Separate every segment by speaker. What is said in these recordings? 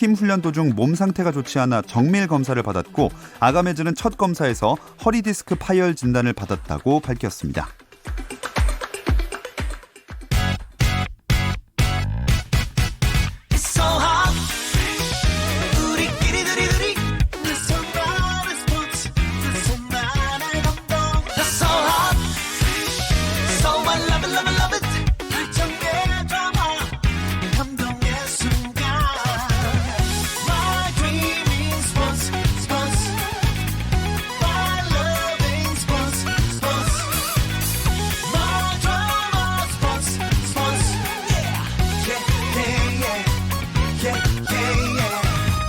Speaker 1: 팀 훈련 도중 몸 상태가 좋지 않아 정밀 검사를 받았고 아가메즈는 첫 검사에서 허리 디스크 파열 진단을 받았다고 밝혔습니다.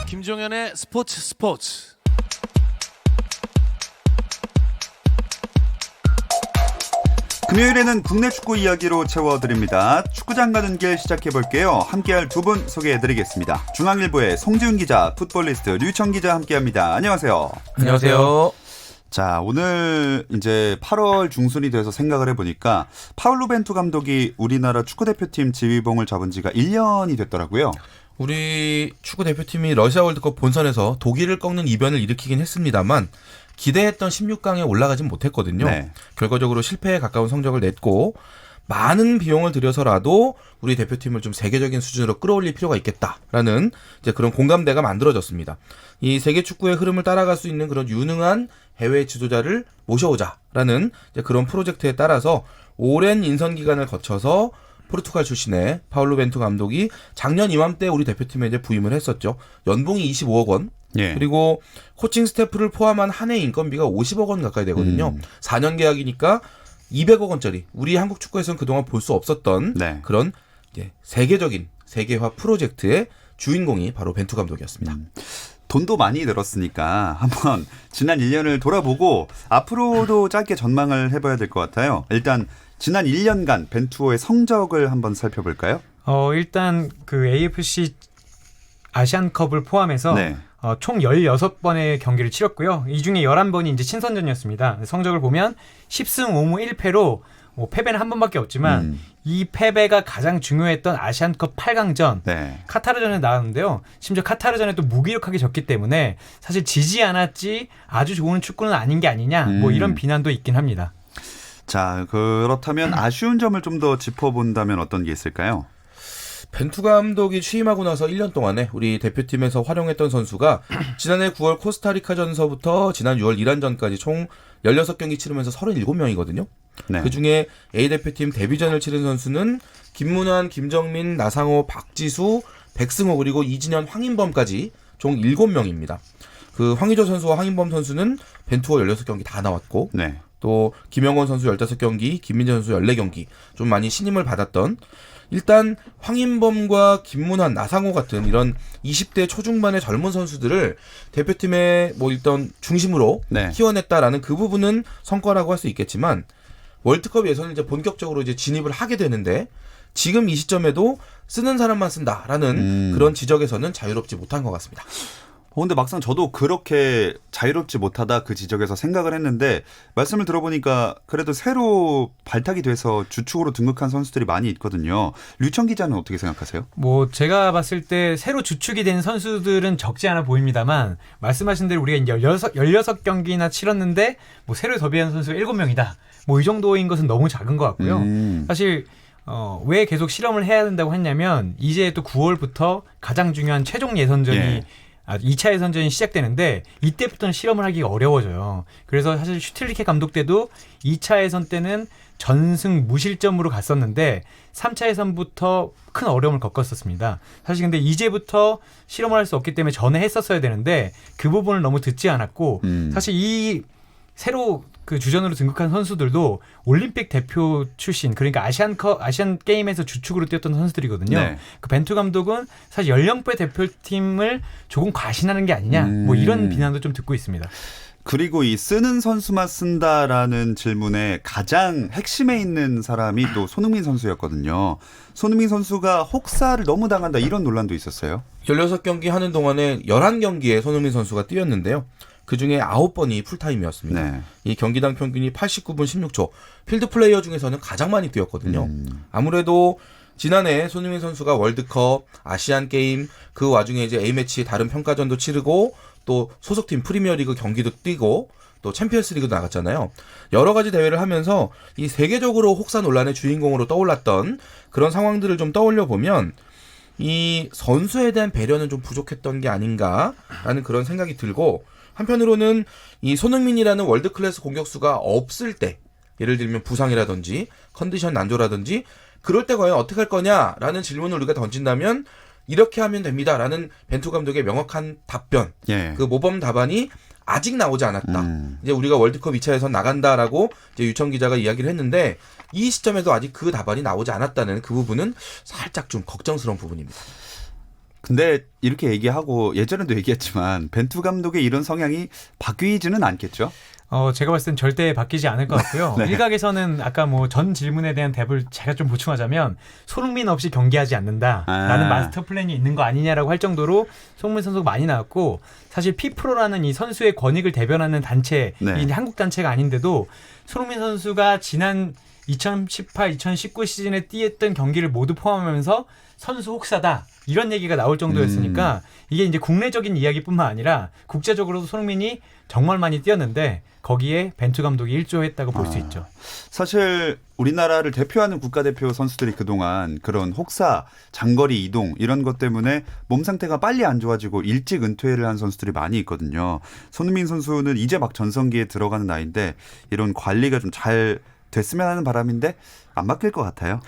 Speaker 2: 김종현의 스포츠.
Speaker 1: 금요일에는 국내 축구 이야기로 채워드립니다. 축구장 가는 길 시작해볼게요. 함께할 두 분 소개해드리겠습니다. 중앙일보의 송지훈 기자, 풋볼리스트 류청 기자 함께합니다. 안녕하세요.
Speaker 3: 안녕하세요.
Speaker 1: 자, 오늘 이제 8월 중순이 돼서 생각을 해보니까 파울루 벤투 감독이 우리나라 축구대표팀 지휘봉을 잡은 지가 1년이 됐더라고요.
Speaker 3: 우리 축구대표팀이 러시아 월드컵 본선에서 독일을 꺾는 이변을 일으키긴 했습니다만 기대했던 16강에 올라가진 못했거든요.
Speaker 1: 네.
Speaker 3: 결과적으로 실패에 가까운 성적을 냈고 많은 비용을 들여서라도 우리 대표팀을 좀 세계적인 수준으로 끌어올릴 필요가 있겠다라는 이제 그런 공감대가 만들어졌습니다. 이 세계 축구의 흐름을 따라갈 수 있는 그런 유능한 해외 지도자를 모셔오자라는 이제 그런 프로젝트에 따라서 오랜 인선 기간을 거쳐서 포르투갈 출신의 파울루 벤투 감독이 작년 이맘때 우리 대표팀에 이제 부임을 했었죠. 연봉이 25억 원.
Speaker 1: 예.
Speaker 3: 그리고 코칭 스태프를 포함한 한 해 인건비가 50억 원 가까이 되거든요. 4년 계약이니까 200억 원짜리. 우리 한국 축구에서는 그동안 볼 수 없었던
Speaker 1: 네.
Speaker 3: 그런 이제 세계적인 세계화 프로젝트의 주인공이 바로 벤투 감독이었습니다.
Speaker 1: 돈도 많이 들었으니까 한번 지난 1년을 돌아보고 앞으로도 짧게 전망을 해봐야 될 것 같아요. 일단 지난 1년간 벤투어의 성적을 한번 살펴볼까요?
Speaker 4: 일단 그 AFC 아시안컵을 포함해서
Speaker 1: 네.
Speaker 4: 총 16번의 경기를 치렀고요. 이 중에 11번이 이제 친선전이었습니다. 성적을 보면 10승 5무 1패로 패배는 한 번밖에 없지만 이 패배가 가장 중요했던 아시안컵 8강전
Speaker 1: 네.
Speaker 4: 카타르전에 나왔는데요. 심지어 카타르전에 또 무기력하게 졌기 때문에 사실 지지 않았지 아주 좋은 축구는 아닌 게 아니냐 뭐 이런 비난도 있긴 합니다.
Speaker 1: 자, 그렇다면 아쉬운 점을 좀 더 짚어본다면 어떤 게 있을까요?
Speaker 3: 벤투 감독이 취임하고 나서 1년 동안에 우리 대표팀에서 활용했던 선수가 지난해 9월 코스타리카전서부터 지난 6월 이란전까지 총 16경기 치르면서 37명이거든요.
Speaker 1: 네.
Speaker 3: 그중에 A대표팀 데뷔전을 치른 선수는 김문환, 김정민, 나상호, 박지수, 백승호 그리고 이진현, 황인범까지 총 7명입니다. 그 황의조 선수와 황인범 선수는 벤투어 16경기 다 나왔고
Speaker 1: 네.
Speaker 3: 또 김영원 선수 15경기, 김민재 선수 14경기 좀 많이 신임을 받았던 일단 황인범과 김문환, 나상호 같은 이런 20대 초중반의 젊은 선수들을 대표팀의 뭐 일단 중심으로
Speaker 1: 네.
Speaker 3: 키워냈다라는 그 부분은 성과라고 할 수 있겠지만 월드컵 예선을 이제 본격적으로 이제 진입을 하게 되는데 지금 이 시점에도 쓰는 사람만 쓴다라는 그런 지적에서는 자유롭지 못한 것 같습니다.
Speaker 1: 근데 막상 저도 그렇게 자유롭지 못하다 그 지적에서 생각을 했는데 말씀을 들어보니까 그래도 새로 발탁이 돼서 주축으로 등극한 선수들이 많이 있거든요. 류청 기자는 어떻게 생각하세요?
Speaker 4: 제가 봤을 때 새로 주축이 된 선수들은 적지 않아 보입니다만 말씀하신 대로 우리가 이제 16경기나 치렀는데 새로 더비한 선수가 7명이다. 이 정도인 것은 너무 작은 것 같고요. 사실 왜 계속 실험을 해야 된다고 했냐면 이제 또 9월부터 가장 중요한 최종 예선전이
Speaker 1: 예.
Speaker 4: 2차 예선전이 시작되는데 이때부터는 실험을 하기가 어려워져요. 그래서 사실 슈틸리케 감독 때도 2차 예선 때는 전승 무실점으로 갔었는데 3차 예선부터 큰 어려움을 겪었었습니다. 사실 근데 이제부터 실험을 할 수 없기 때문에 전에 했었어야 되는데 그 부분을 너무 듣지 않았고 사실 이 새로 그 주전으로 등극한 선수들도 올림픽 대표 출신 그러니까 아시안 게임에서 주축으로 뛰었던 선수들이거든요.
Speaker 1: 네.
Speaker 4: 그 벤투 감독은 사실 연령배 대표팀을 조금 과신하는 게 아니냐 뭐 이런 비난도 좀 듣고 있습니다.
Speaker 1: 그리고 이 쓰는 선수만 쓴다라는 질문에 가장 핵심에 있는 사람이 또 손흥민 선수였거든요. 손흥민 선수가 혹사를 너무 당한다 이런 논란도 있었어요.
Speaker 3: 16경기 하는 동안에 11경기에 손흥민 선수가 뛰었는데요. 그중에 9번이 풀타임이었습니다.
Speaker 1: 네.
Speaker 3: 이 경기당 평균이 89분 16초. 필드 플레이어 중에서는 가장 많이 뛰었거든요. 아무래도 지난해 손흥민 선수가 월드컵, 아시안 게임 그 와중에 이제 A매치 다른 평가전도 치르고 또 소속팀 프리미어리그 경기도 뛰고 또 챔피언스리그도 나갔잖아요. 여러 가지 대회를 하면서 이 세계적으로 혹사 논란의 주인공으로 떠올랐던 그런 상황들을 좀 떠올려 보면 이 선수에 대한 배려는 좀 부족했던 게 아닌가라는 그런 생각이 들고 한편으로는 이 손흥민이라는 월드클래스 공격수가 없을 때 예를 들면 부상이라든지 컨디션 난조라든지 그럴 때 과연 어떻게 할 거냐라는 질문을 우리가 던진다면 이렇게 하면 됩니다라는 벤투 감독의 명확한 답변
Speaker 1: 예.
Speaker 3: 그 모범 답안이 아직 나오지 않았다. 이제 우리가 월드컵 2차에서 나간다라고 이제 유청 기자가 이야기를 했는데 이 시점에도 아직 그 답안이 나오지 않았다는 그 부분은 살짝 좀 걱정스러운 부분입니다.
Speaker 1: 근데 이렇게 얘기하고 예전에도 얘기했지만 벤투 감독의 이런 성향이 바뀌지는 않겠죠?
Speaker 4: 제가 봤을 땐 절대 바뀌지 않을 것 같고요.
Speaker 1: 네.
Speaker 4: 일각에서는 아까 뭐 전 질문에 대한 답을 제가 좀 보충하자면 손흥민 없이 경기하지 않는다라는 마스터 플랜이 있는 거 아니냐라고 할 정도로 손흥민 선수가 많이 나왔고 사실 피프로라는 이 선수의 권익을 대변하는 단체,
Speaker 1: 네.
Speaker 4: 이 한국 단체가 아닌데도 손흥민 선수가 지난 2018, 2019 시즌에 뛰었던 경기를 모두 포함하면서 선수 혹사다. 이런 얘기가 나올 정도였으니까 이게 이제 국내적인 이야기뿐만 아니라 국제적으로도 손흥민이 정말 많이 뛰었는데 거기에 벤투 감독이 일조했다고 볼 수 있죠.
Speaker 1: 사실 우리나라를 대표하는 국가대표 선수들이 그동안 그런 혹사, 장거리 이동 이런 것 때문에 몸 상태가 빨리 안 좋아지고 일찍 은퇴를 한 선수들이 많이 있거든요. 손흥민 선수는 이제 막 전성기에 들어가는 나이인데 이런 관리가 좀 잘 됐으면 하는 바람인데 안 바뀔 것 같아요.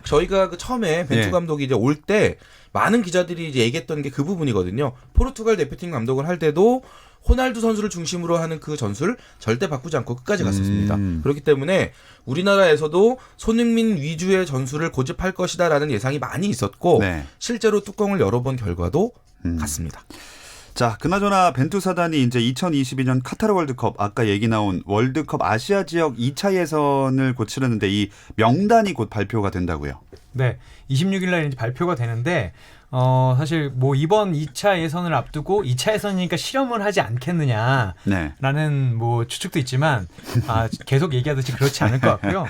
Speaker 3: 저희가 그 처음에 벤투
Speaker 1: 예.
Speaker 3: 감독이 이제 올 때 많은 기자들이 이제 얘기했던 게 그 부분이거든요. 포르투갈 대표팀 감독을 할 때도 호날두 선수를 중심으로 하는 그 전술 절대 바꾸지 않고 끝까지 갔었습니다. 그렇기 때문에 우리나라에서도 손흥민 위주의 전술을 고집할 것이다라는 예상이 많이 있었고
Speaker 1: 네.
Speaker 3: 실제로 뚜껑을 열어본 결과도 같습니다.
Speaker 1: 자, 그나저나 벤투 사단이 이제 2022년 카타르 월드컵 아까 얘기 나온 월드컵 아시아 지역 2차 예선을 곧 치르는데 이 명단이 곧 발표가 된다고요.
Speaker 4: 네, 26일 날 이제 발표가 되는데 사실 뭐 이번 2차 예선을 앞두고 2차 예선이니까 실험을 하지 않겠느냐라는
Speaker 1: 네.
Speaker 4: 뭐 추측도 있지만 계속 얘기하듯이 그렇지 않을 것 같고요.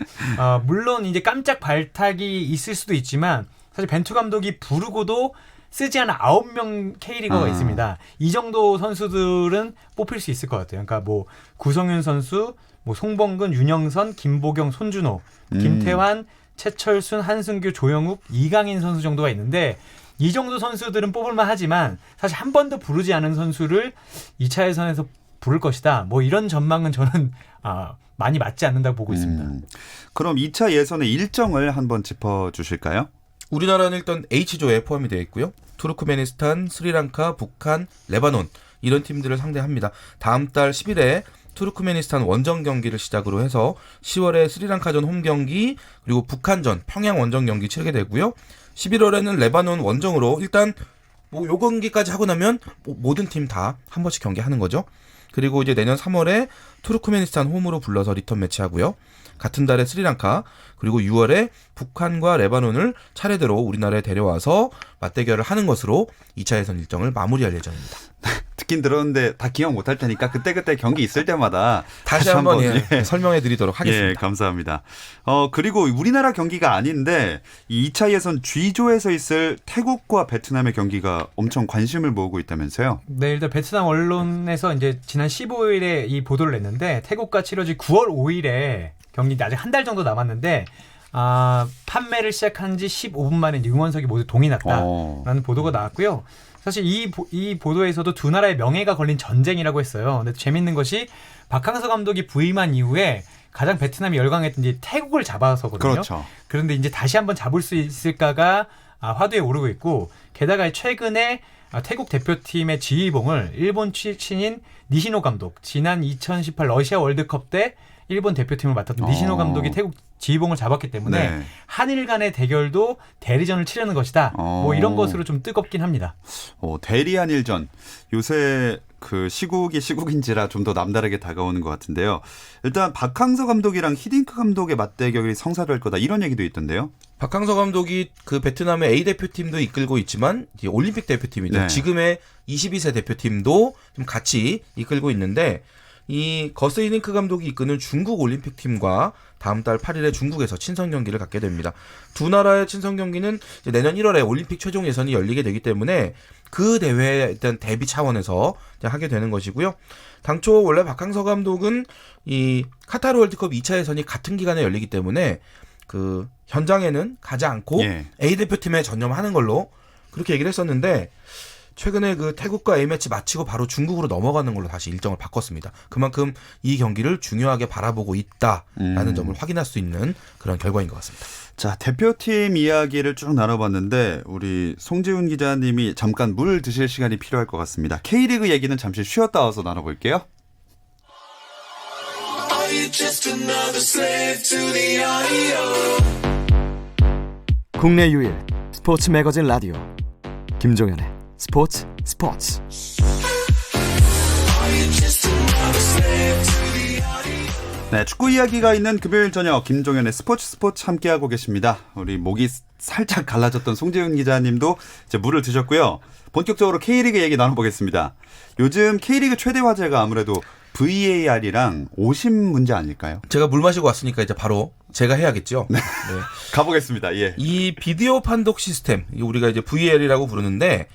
Speaker 4: 물론 이제 깜짝 발탁이 있을 수도 있지만 사실 벤투 감독이 부르고도 쓰지 않은 9명 K리거가 있습니다. 이 정도 선수들은 뽑힐 수 있을 것 같아요. 그러니까 뭐 구성윤 선수, 뭐 송범근, 윤영선, 김보경, 손준호, 김태환, 최철순, 한승규, 조영욱, 이강인 선수 정도가 있는데 이 정도 선수들은 뽑을만 하지만 사실 한 번도 부르지 않은 선수를 2차 예선에서 부를 것이다. 뭐 이런 전망은 저는 많이 맞지 않는다고 보고 있습니다.
Speaker 1: 그럼 2차 예선의 일정을 한번 짚어주실까요?
Speaker 3: 우리나라는 일단 H조에 포함이 되어 있고요. 투르크메니스탄, 스리랑카, 북한, 레바논 이런 팀들을 상대합니다. 다음 달 10일에 투르크메니스탄 원정 경기를 시작으로 해서 10월에 스리랑카전 홈 경기 그리고 북한전 평양 원정 경기 치르게 되고요. 11월에는 레바논 원정으로 일단 뭐 요 경기까지 하고 나면 모든 팀 다 한 번씩 경기하는 거죠. 그리고 이제 내년 3월에 투르크메니스탄 홈으로 불러서 리턴 매치하고요. 같은 달에 스리랑카 그리고 6월에 북한과 레바논을 차례대로 우리나라에 데려와서 맞대결을 하는 것으로 2차 예선 일정을 마무리할 예정입니다.
Speaker 1: 듣긴 들었는데 다 기억 못할 테니까 그때 경기 있을 때마다
Speaker 3: 다시 한번
Speaker 1: 예.
Speaker 3: 설명해 드리도록 하겠습니다.
Speaker 1: 예, 감사합니다. 그리고 우리나라 경기가 아닌데 이 2차 예선 G조에서 있을 태국과 베트남의 경기가 엄청 관심을 모으고 있다면서요?
Speaker 4: 네, 일단 베트남 언론에서 이제 지난 15일에 이 보도를 냈는데 태국과 치러질 9월 5일에 경기 아직 한 달 정도 남았는데 판매를 시작한 지 15분 만에 응원석이 모두 동이 났다라는 보도가 나왔고요. 사실 이 보도에서도 두 나라의 명예가 걸린 전쟁이라고 했어요. 근데 재밌는 것이 박항서 감독이 부임한 이후에 가장 베트남이 열광했던 이제 태국을 잡아서거든요.
Speaker 1: 그렇죠.
Speaker 4: 그런데 이제 다시 한번 잡을 수 있을까가 화두에 오르고 있고 게다가 최근에 태국 대표팀의 지휘봉을 일본 출신인 니시노 감독 지난 2018 러시아 월드컵 때 일본 대표팀을 맡았던 니시노 감독이 태국 지휘봉을 잡았기 때문에
Speaker 1: 네.
Speaker 4: 한일 간의 대결도 대리전을 치르는 것이다. 뭐 이런 것으로 좀 뜨겁긴 합니다.
Speaker 1: 대리 한일전. 요새 그 시국이 시국인지라 좀 더 남다르게 다가오는 것 같은데요. 일단 박항서 감독이랑 히딩크 감독의 맞대결이 성사될 거다 이런 얘기도 있던데요.
Speaker 3: 박항서 감독이 그 베트남의 A 대표팀도 이끌고 있지만 이제 올림픽 대표팀이죠.
Speaker 1: 네.
Speaker 3: 지금의 22세 대표팀도 좀 같이 이끌고 있는데 이 거스 히딩크 감독이 이끄는 중국 올림픽 팀과 다음 달 8일에 중국에서 친선 경기를 갖게 됩니다. 두 나라의 친선 경기는 이제 내년 1월에 올림픽 최종 예선이 열리게 되기 때문에 그 대회에 일단 대비 차원에서 이제 하게 되는 것이고요. 당초 원래 박항서 감독은 이 카타르 월드컵 2차 예선이 같은 기간에 열리기 때문에 그 현장에는 가지 않고
Speaker 1: 예.
Speaker 3: A 대표팀에 전념하는 걸로 그렇게 얘기를 했었는데 최근에 그 태국과 A매치 마치고 바로 중국으로 넘어가는 걸로 다시 일정을 바꿨습니다. 그만큼 이 경기를 중요하게 바라보고 있다라는 점을 확인할 수 있는 그런 결과인 것 같습니다.
Speaker 1: 자, 대표팀 이야기를 쭉 나눠봤는데 우리 송지훈 기자님이 잠깐 물 드실 시간이 필요할 것 같습니다. K리그 얘기는 잠시 쉬었다 와서 나눠볼게요.
Speaker 5: 국내 유일 스포츠 매거진 라디오 김종현의 스포츠.
Speaker 1: 네, 축구 이야기가 있는 금요일 저녁 김종현의 스포츠 함께하고 계십니다. 우리 목이 살짝 갈라졌던 송지훈 기자님도 이제 물을 드셨고요. 본격적으로 K리그 얘기 나눠보겠습니다. 요즘 K리그 최대 화제가 아무래도 VAR이랑 오심 문제 아닐까요?
Speaker 3: 제가 물 마시고 왔으니까 이제 바로 제가 해야겠죠. 네.
Speaker 1: 가보겠습니다. 예.
Speaker 3: 이 비디오 판독 시스템, 우리가 이제 VAR이라고 부르는데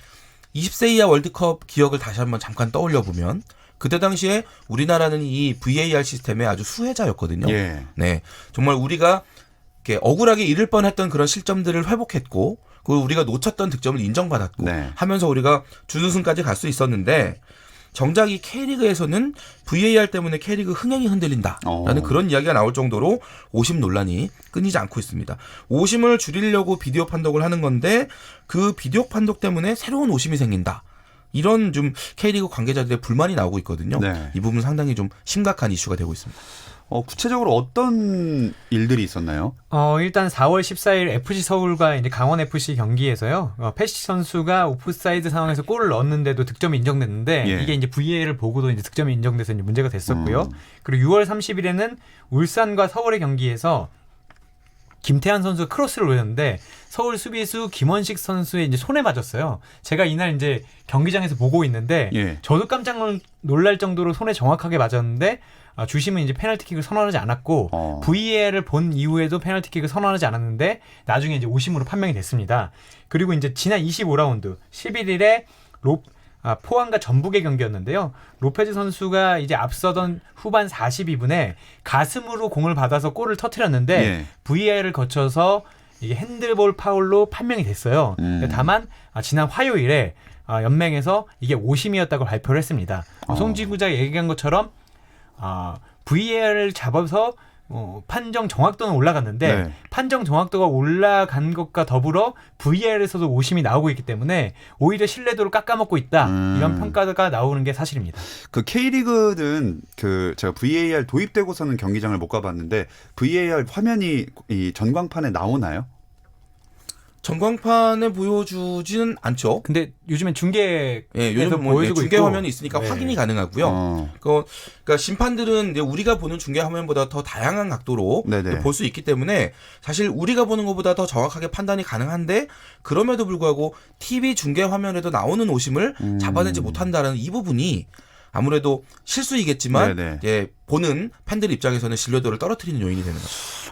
Speaker 3: 20세 이하 월드컵 기억을 다시 한번 잠깐 떠올려 보면 그때 당시에 우리나라는 이 VAR 시스템의 아주 수혜자였거든요.
Speaker 1: 예.
Speaker 3: 네, 정말 우리가 이렇게 억울하게 잃을 뻔했던 그런 실점들을 회복했고, 그리고 우리가 놓쳤던 득점을 인정받았고,
Speaker 1: 네.
Speaker 3: 하면서 우리가 준우승까지 갈 수 있었는데. 정작 이 K리그에서는 VAR 때문에 K리그 흥행이 흔들린다라는 그런 이야기가 나올 정도로 오심 논란이 끊이지 않고 있습니다. 오심을 줄이려고 비디오 판독을 하는 건데 그 비디오 판독 때문에 새로운 오심이 생긴다. 이런 좀 K리그 관계자들의 불만이 나오고 있거든요.
Speaker 1: 네.
Speaker 3: 이 부분 상당히 좀 심각한 이슈가 되고 있습니다.
Speaker 1: 구체적으로 어떤 일들이 있었나요?
Speaker 4: 일단 4월 14일 FC 서울과 이제 강원 FC 경기에서요. 패시 선수가 오프사이드 상황에서 골을 넣었는데도 득점이 인정됐는데
Speaker 1: 예.
Speaker 4: 이게 이제 VAR을 보고도 이제 득점이 인정돼서 이제 문제가 됐었고요. 그리고 6월 30일에는 울산과 서울의 경기에서 김태환 선수가 크로스를 올렸는데 서울 수비수 김원식 선수의 이제 손에 맞았어요. 제가 이날 이제 경기장에서 보고 있는데
Speaker 1: 예.
Speaker 4: 저도 깜짝 놀랄 정도로 손에 정확하게 맞았는데 주심은 이제 페널티킥을 선언하지 않았고 VAR을 본 이후에도 페널티킥을 선언하지 않았는데 나중에 이제 오심으로 판명이 됐습니다. 그리고 이제 지난 25라운드 11일에 포항과 전북의 경기였는데요. 로페즈 선수가 이제 앞서던 후반 42분에 가슴으로 공을 받아서 골을 터뜨렸는데
Speaker 1: 예.
Speaker 4: VAR을 거쳐서 이게 핸들볼 파울로 판명이 됐어요. 다만 지난 화요일에 연맹에서 이게 오심이었다고 발표를 했습니다. 송지훈 기자가 얘기한 것처럼 VAR을 잡아서 판정 정확도는 올라갔는데
Speaker 1: 네.
Speaker 4: 판정 정확도가 올라간 것과 더불어 VAR에서도 오심이 나오고 있기 때문에 오히려 신뢰도를 깎아먹고 있다. 이런 평가가 나오는 게 사실입니다.
Speaker 1: 그 K리그는 제가 VAR 도입되고서는 경기장을 못 가봤는데 VAR 화면이 이 전광판에 나오나요?
Speaker 3: 전광판에 보여주지는 않죠.
Speaker 4: 근데 요즘엔 중계에서
Speaker 3: 요즘
Speaker 4: 보여주고
Speaker 3: 중계
Speaker 4: 있고.
Speaker 3: 화면이 있으니까
Speaker 4: 네.
Speaker 3: 확인이 가능하고요. 그러니까 심판들은 이제 우리가 보는 중계 화면보다 더 다양한 각도로 볼 수 있기 때문에 사실 우리가 보는 것보다 더 정확하게 판단이 가능한데 그럼에도 불구하고 TV 중계 화면에도 나오는 오심을 잡아내지 못한다는 이 부분이 아무래도 실수이겠지만 이제 보는 팬들 입장에서는 신뢰도를 떨어뜨리는 요인이 되는 거죠.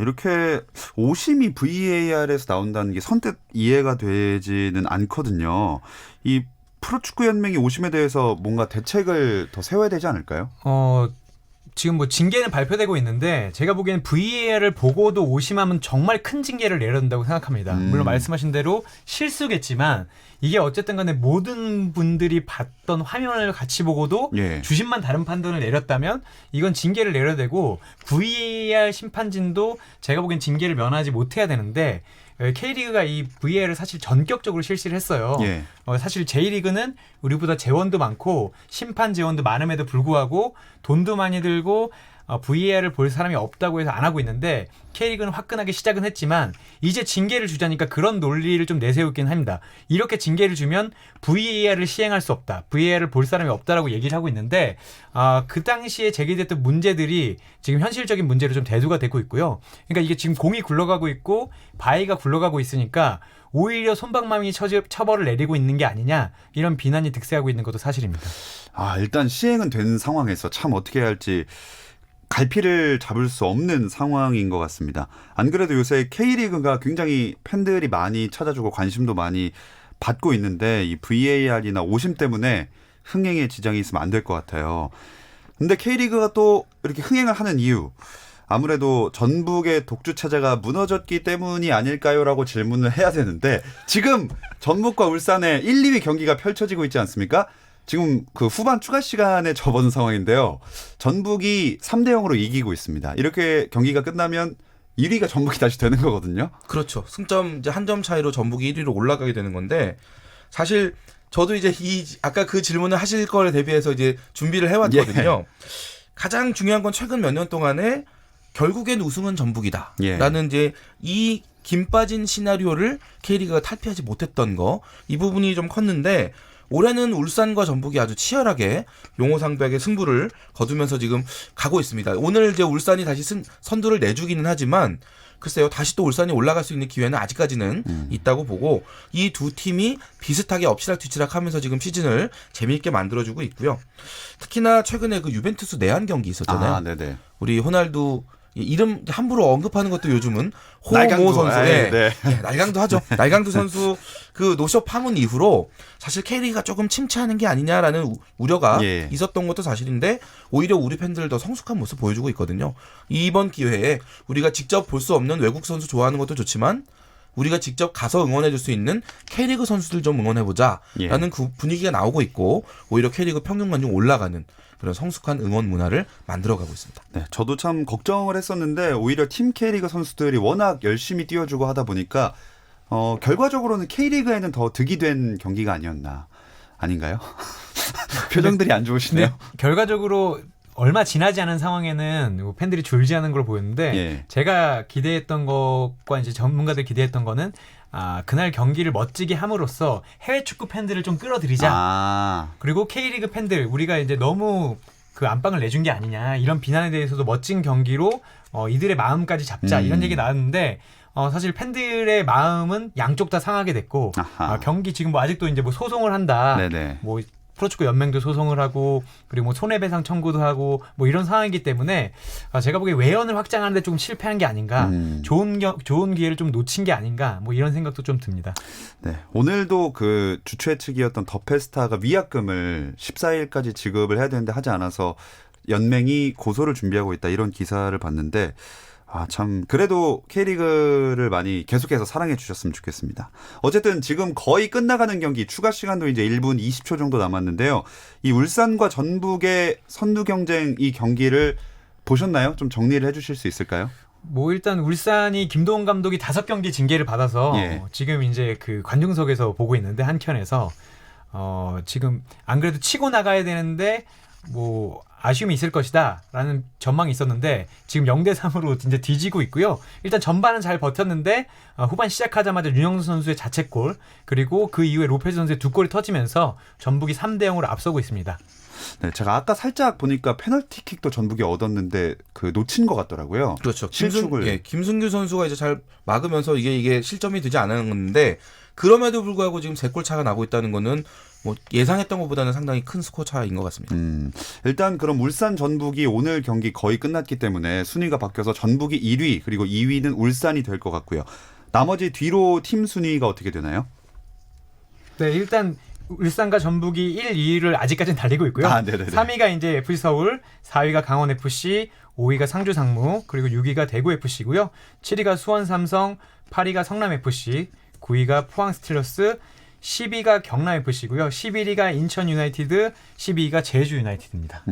Speaker 1: 이렇게 오심이 VAR에서 나온다는 게 선뜻 이해가 되지는 않거든요. 이 프로축구연맹이 오심에 대해서 뭔가 대책을 더 세워야 되지 않을까요?
Speaker 4: 지금 뭐 징계는 발표되고 있는데 제가 보기에는 VAR을 보고도 오심하면 정말 큰 징계를 내려야 된다고 생각합니다. 물론 말씀하신 대로 실수겠지만 이게 어쨌든 간에 모든 분들이 봤던 화면을 같이 보고도 주심만 다른 판단을 내렸다면 이건 징계를 내려야 되고 VAR 심판진도 제가 보기엔 징계를 면하지 못해야 되는데 K리그가 이 VAR을 사실 전격적으로 실시를 했어요. 사실 J리그는 우리보다 재원도 많고 심판 재원도 많음에도 불구하고 돈도 많이 들고 VAR을 볼 사람이 없다고 해서 안 하고 있는데 K리그는 화끈하게 시작은 했지만 이제 징계를 주자니까 그런 논리를 좀 내세우긴 합니다. 이렇게 징계를 주면 VAR을 시행할 수 없다. VAR을 볼 사람이 없다라고 얘기를 하고 있는데 그 당시에 제기됐던 문제들이 지금 현실적인 문제로 좀 대두가 되고 있고요. 그러니까 이게 지금 공이 굴러가고 있고 바위가 굴러가고 있으니까 오히려 솜방망이 처벌을 내리고 있는 게 아니냐 이런 비난이 득세하고 있는 것도 사실입니다.
Speaker 1: 일단 시행은 된 상황에서 참 어떻게 해야 할지 갈피를 잡을 수 없는 상황인 것 같습니다. 안 그래도 요새 K리그가 굉장히 팬들이 많이 찾아주고 관심도 많이 받고 있는데 이 VAR이나 오심 때문에 흥행에 지장이 있으면 안 될 것 같아요. 근데 K리그가 또 이렇게 흥행을 하는 이유, 아무래도 전북의 독주 체제가 무너졌기 때문이 아닐까요라고 질문을 해야 되는데 지금 전북과 울산의 1, 2위 경기가 펼쳐지고 있지 않습니까? 지금 그 후반 추가 시간에 접어든 상황인데요. 전북이 3대 0으로 이기고 있습니다. 이렇게 경기가 끝나면 1위가 전북이 다시 되는 거거든요.
Speaker 3: 그렇죠. 승점 이제 한 점 차이로 전북이 1위로 올라가게 되는 건데 사실 저도 이제 아까 그 질문을 하실 거에 대비해서 이제 준비를 해왔거든요. 가장 중요한 건 최근 몇 년 동안에 결국엔 우승은 전북이다라는 이제 이 김 빠진 시나리오를 K리그가 탈피하지 못했던 거, 이 부분이 좀 컸는데 올해는 울산과 전북이 아주 치열하게 용호상백의 승부를 거두면서 지금 가고 있습니다. 오늘 이제 울산이 다시 선두를 내주기는 하지만 글쎄요, 다시 또 울산이 올라갈 수 있는 기회는 아직까지는 있다고 보고 이 두 팀이 비슷하게 엎치락뒤치락 하면서 지금 시즌을 재미있게 만들어주고 있고요. 특히나 최근에 그 유벤투스 내한 경기 있었잖아요.
Speaker 1: 네네.
Speaker 3: 우리 호날두 이름 함부로 언급하는 것도 요즘은
Speaker 1: 날강도.
Speaker 3: 호모 선수,
Speaker 1: 네.
Speaker 3: 날강도 하죠. 날강도 선수 그 노쇼 파문 이후로 사실 K리그가 조금 침체하는 게 아니냐라는 우려가 있었던 것도 사실인데 오히려 우리 팬들 더 성숙한 모습 보여주고 있거든요. 이번 기회에 우리가 직접 볼 수 없는 외국 선수 좋아하는 것도 좋지만 우리가 직접 가서 응원해줄 수 있는 K리그 선수들 좀 응원해보자라는 그 분위기가 나오고 있고 오히려 K리그 평균 관중 올라가는 그런 성숙한 응원 문화를 만들어가고 있습니다.
Speaker 1: 네, 저도 참 걱정을 했었는데 오히려 팀 K리그 선수들이 워낙 열심히 뛰어주고 하다 보니까 결과적으로는 K리그에는 더 득이 된 경기가 아닌가요? 표정들이 안 좋으시네요.
Speaker 4: 네, 결과적으로 얼마 지나지 않은 상황에는 팬들이 줄지않은 걸 보였는데 제가 기대했던 것과 이제 전문가들 기대했던 거는 그날 경기를 멋지게 함으로써 해외 축구 팬들을 좀 끌어들이자. 그리고 K리그 팬들 우리가 이제 너무 그 안방을 내준 게 아니냐 이런 비난에 대해서도 멋진 경기로 이들의 마음까지 잡자 이런 얘기 나왔는데 사실 팬들의 마음은 양쪽 다 상하게 됐고 경기 지금 뭐 아직도 이제 뭐 소송을 한다. 뭐 프로축구 연맹도 소송을 하고 그리고 뭐 손해배상 청구도 하고 뭐 이런 상황이기 때문에 제가 보기에 외연을 확장하는데 조금 실패한 게 아닌가, 좋은 기회를 좀 놓친 게 아닌가, 뭐 이런 생각도 좀 듭니다.
Speaker 1: 네, 오늘도 그 주최 측이었던 더 페스타가 위약금을 14일까지 지급을 해야 되는데 하지 않아서 연맹이 고소를 준비하고 있다 이런 기사를 봤는데. 참 그래도 K리그를 많이 계속해서 사랑해 주셨으면 좋겠습니다. 어쨌든 지금 거의 끝나가는 경기 추가 시간도 이제 1분 20초 정도 남았는데요. 이 울산과 전북의 선두 경쟁 이 경기를 보셨나요? 좀 정리를 해 주실 수 있을까요?
Speaker 4: 뭐 일단 울산이 김도훈 감독이 5경기 징계를 받아서 지금 이제 그 관중석에서 보고 있는데 한켠에서 지금 안 그래도 치고 나가야 되는데 뭐 아쉬움이 있을 것이다라는 전망이 있었는데 지금 0대3으로 이제 뒤지고 있고요. 일단 전반은 잘 버텼는데 후반 시작하자마자 윤영수 선수의 자책골 그리고 그 이후에 로페즈 선수의 2골이 터지면서 전북이 3대0으로 앞서고 있습니다.
Speaker 1: 네, 제가 아까 살짝 보니까 페널티킥도 전북이 얻었는데 그 놓친 것 같더라고요.
Speaker 3: 그렇죠.
Speaker 1: 실축을.
Speaker 3: 김승규 선수가 이제 잘 막으면서 이게 실점이 되지 않았는데 그럼에도 불구하고 지금 3골 차가 나고 있다는 거는 뭐 예상했던 것보다는 상당히 큰 스코어 차이인 것 같습니다.
Speaker 1: 일단 그럼 울산 전북이 오늘 경기 거의 끝났기 때문에 순위가 바뀌어서 전북이 1위 그리고 2위는 울산이 될 것 같고요. 나머지 뒤로 팀 순위가 어떻게 되나요?
Speaker 4: 네, 일단 울산과 전북이 1, 2위를 아직까지는 달리고 있고요. 3위가 이제 FC 서울, 4위가 강원 FC, 5위가 상주 상무, 그리고 6위가 대구 FC고요. 7위가 수원 삼성, 8위가 성남 FC, 9위가 포항 스틸러스, 10위가 경남 FC고요. 11위가 인천 유나이티드, 12위가 제주 유나이티드입니다.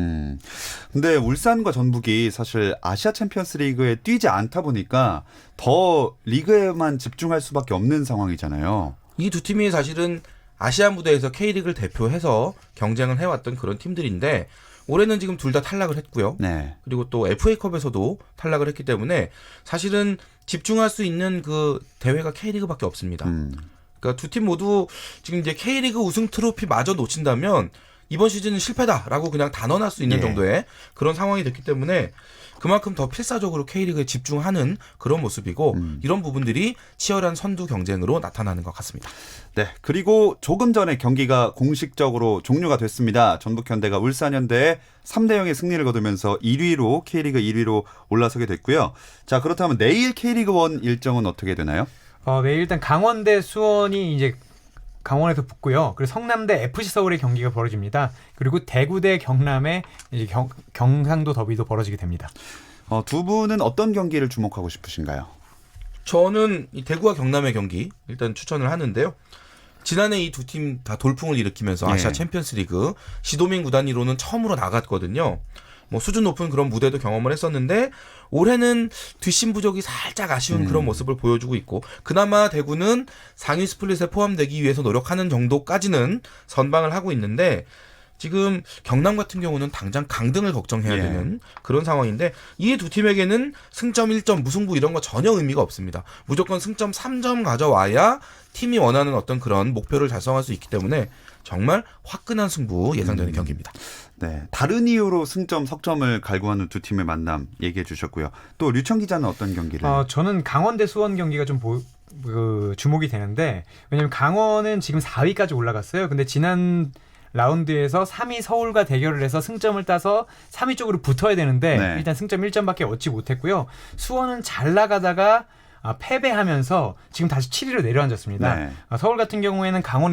Speaker 1: 근데 울산과 전북이 사실 아시아 챔피언스 리그에 뛰지 않다 보니까 더 리그에만 집중할 수밖에 없는 상황이잖아요.
Speaker 3: 이 두 팀이 사실은 아시아 무대에서 K리그를 대표해서 경쟁을 해왔던 그런 팀들인데 올해는 지금 둘 다 탈락을 했고요. 그리고 또 FA컵에서도 탈락을 했기 때문에 사실은 집중할 수 있는 그 대회가 K리그밖에 없습니다. 그러니까 두 팀 모두 지금 이제 K리그 우승 트로피 마저 놓친다면 이번 시즌은 실패다라고 그냥 단언할 수 있는 정도의 그런 상황이 됐기 때문에 그만큼 더 필사적으로 K리그에 집중하는 그런 모습이고 이런 부분들이 치열한 선두 경쟁으로 나타나는 것 같습니다.
Speaker 1: 네, 그리고 조금 전에 경기가 공식적으로 종료가 됐습니다. 전북현대가 울산현대에 3대0의 승리를 거두면서 1위로 K리그 1위로 올라서게 됐고요. 자, 그렇다면 내일 K리그 1 일정은 어떻게 되나요?
Speaker 4: 내일 일단 강원대 수원이 이제 강원에서 붙고요. 그리고 성남대 FC 서울의 경기가 벌어집니다. 그리고 대구대 경남의 이제 경상도 더비도 벌어지게 됩니다.
Speaker 1: 두 분은 어떤 경기를 주목하고 싶으신가요?
Speaker 3: 저는 이 대구와 경남의 경기 일단 추천을 하는데요. 지난해 이 두 팀 다 돌풍을 일으키면서
Speaker 1: 예.
Speaker 3: 아시아 챔피언스리그 시도민 구단위로는 처음으로 나갔거든요. 뭐 수준 높은 그런 무대도 경험을 했었는데 올해는 뒷심 부족이 살짝 아쉬운 그런 모습을 보여주고 있고 그나마 대구는 상위 스플릿에 포함되기 위해서 노력하는 정도까지는 선방을 하고 있는데 지금 경남 같은 경우는 당장 강등을 걱정해야
Speaker 1: 예.
Speaker 3: 되는 그런 상황인데 이 두 팀에게는 승점 1점 무승부 이런 거 전혀 의미가 없습니다. 무조건 승점 3점 가져와야 팀이 원하는 어떤 그런 목표를 달성할 수 있기 때문에 정말 화끈한 승부 예상되는 경기입니다.
Speaker 1: 네, 다른 이유로 승점, 석점을 갈구하는 두 팀의 만남 얘기해 주셨고요. 또 류청 기자는 어떤 경기를?
Speaker 4: 저는 강원대 수원 경기가 좀 주목이 되는데 왜냐하면 강원은 지금 4위까지 올라갔어요. 근데 지난 라운드에서 3위 서울과 대결을 해서 승점을 따서 3위 쪽으로 붙어야 되는데
Speaker 1: 네.
Speaker 4: 일단 승점 1점밖에 얻지 못했고요. 수원은 잘 나가다가 패배하면서 지금 다시 7위로 내려앉았습니다.
Speaker 1: 네.
Speaker 4: 서울 같은 경우에는 강원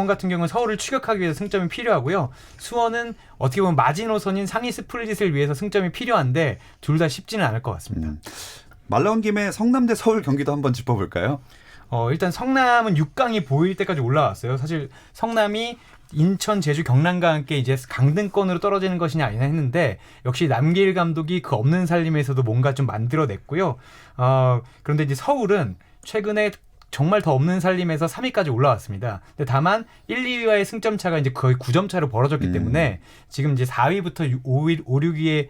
Speaker 4: 같은 경우는 서울을 추격하기 위해서 승점이 필요하고요. 수원은 어떻게 보면 마지노선인 상위 스플릿을 위해서 승점이 필요한데 둘 다 쉽지는 않을 것 같습니다.
Speaker 1: 말 나온 김에 성남대 서울 경기도 한번 짚어볼까요?
Speaker 4: 일단 성남은 6강이 보일 때까지 올라왔어요. 사실 성남이 인천, 제주, 경남과 함께 이제 강등권으로 떨어지는 것이냐 아니냐 했는데 역시 남길 감독이 그 없는 살림에서도 뭔가 좀 만들어냈고요. 그런데 이제 서울은 최근에 정말 더 없는 살림에서 3위까지 올라왔습니다. 근데 다만 1, 2위와의 승점 차가 이제 거의 9점 차로 벌어졌기 때문에 지금 이제 4위부터 5, 6위의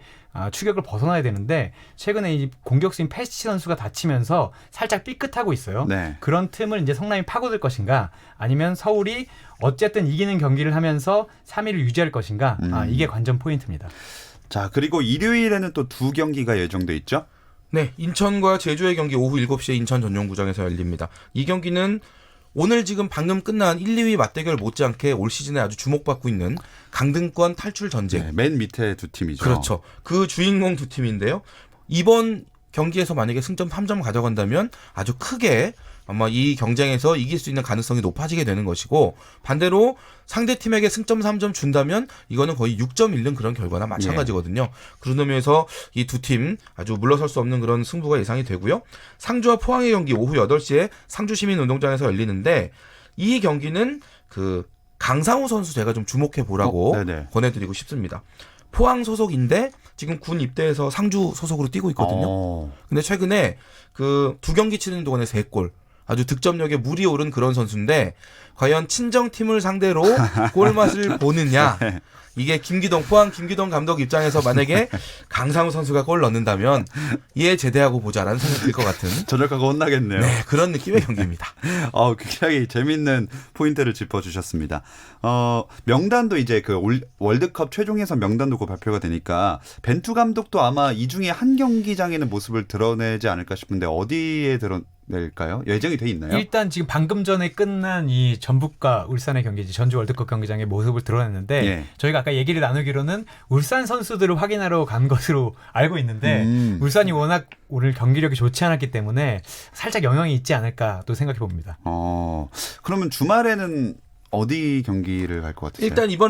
Speaker 4: 추격을 벗어나야 되는데 최근에 이 공격수인 패시치 선수가 다치면서 살짝 삐끗하고 있어요.
Speaker 1: 네.
Speaker 4: 그런 틈을 이제 성남이 파고들 것인가 아니면 서울이 어쨌든 이기는 경기를 하면서 3위를 유지할 것인가 이게 관전 포인트입니다.
Speaker 1: 자, 그리고 일요일에는 또 두 경기가 예정돼 있죠?
Speaker 3: 네, 인천과 제주의 경기 오후 7시에 인천 전용구장에서 열립니다. 이 경기는 오늘 지금 방금 끝난 1, 2위 맞대결 못지않게 올 시즌에 아주 주목받고 있는 강등권 탈출 전쟁.
Speaker 1: 네, 맨 밑에 두 팀이죠.
Speaker 3: 그렇죠. 그 주인공 두 팀인데요. 이번 경기에서 만약에 승점 3점 가져간다면 아주 크게 아마 이 경쟁에서 이길 수 있는 가능성이 높아지게 되는 것이고 반대로 상대팀에게 승점 3점 준다면 이거는 거의 6점 잃는 그런 결과나 마찬가지거든요. 그런 의미에서 이 두 팀 아주 물러설 수 없는 그런 승부가 예상이 되고요. 상주와 포항의 경기 오후 8시에 상주시민운동장에서 열리는데 이 경기는 그 강상우 선수 제가 좀 주목해 보라고
Speaker 1: 네네.
Speaker 3: 권해드리고 싶습니다. 포항 소속인데 지금 군 입대해서 상주 소속으로 뛰고 있거든요. 근데 최근에 그 두 경기 치는 동안에 3골 아주 득점력에 물이 오른 그런 선수인데 과연 친정팀을 상대로 골맛을 보느냐 이게 포항 김기동 감독 입장에서 만약에 강상우 선수가 골 넣는다면 이에 제대하고 보자라는 생각이 들 것 같은
Speaker 1: 저녁하고 혼나겠네요.
Speaker 3: 네, 그런 느낌의 경기입니다.
Speaker 1: 굉장히 재밌는 포인트를 짚어주셨습니다. 명단도 이제 그 월드컵 최종 예선 명단도 곧 발표가 되니까 벤투 감독도 아마 이 중에 한 경기장에는 모습을 드러내지 않을까 싶은데 어디에 드러낼까요? 예정이 돼 있나요?
Speaker 4: 일단 지금 방금 전에 끝난 이 전북과 울산의 경기, 전주 월드컵 경기장의 모습을 드러냈는데
Speaker 1: 예.
Speaker 4: 저희가 아까 얘기를 나누기로는 울산 선수들을 확인하러 간 것으로 알고 있는데 울산이 워낙 오늘 경기력이 좋지 않았기 때문에 살짝 영향이 있지 않을까 또 생각해 봅니다.
Speaker 1: 그러면 주말에는 어디 경기를 갈 것 같으세요?
Speaker 3: 일단 이번